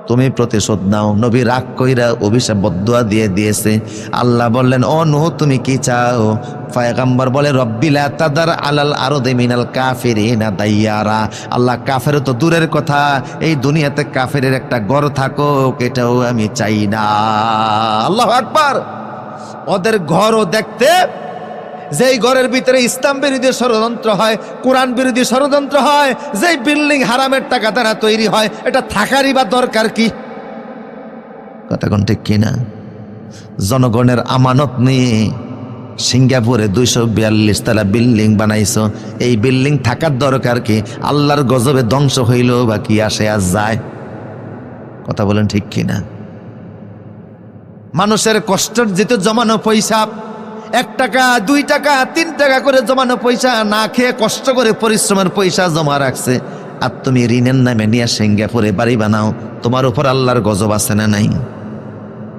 তুমি প্রতিশোধ নাও। নবী রাগ কইরা অভিশাপ বদদুয়া দিয়ে দিয়েছে। আল্লাহ বললেন, ও নূহ তুমি কি চাও? পয়গম্বর বলে, রব্বি লা তাদার আলাল আরদি মিনাল কাফিরিনা দাইয়ারা। আল্লাহ, কাফের তো দূরের কথা, এই দুনিয়াতে কাফেরের একটা ঘর থাকুক এটাও আমি চাই না। আল্লাহু আকবার। ওদের ঘরও দেখতে, যেই ঘরের ভিতরে ইসলাম বিরোধী ষড়যন্ত্র হয়, কোরআন বিরোধী ষড়যন্ত্র হয়, যেই বিল্ডিং হারামের টাকা দ্বারা তৈরি হয়, এটা থাকারই বা দরকার কি? কথা কোন ঠিক কিনা? জনগণের আমানত নিয়ে সিঙ্গাপুরে 242 তলা বিল্ডিং বানাইছো, এই বিল্ডিং থাকার দরকার কি? আল্লাহর গজবে ধ্বংস হইল বা কি আসে আর যায়? কথা বলেন ঠিক কিনা? মানুষের কষ্টের যেতে জমানো পয়সা, 1 টাকা 2 টাকা 3 টাকা করে জমানো পয়সা, না খেয়ে কষ্ট করে পরিশ্রমের পয়সা জমা রাখছে, আর তুমি ঋণের নামে নিয়ে সিঙ্গাপুরে বাড়ি বানাও, তোমার উপর আল্লাহর গজব আছে না নাই?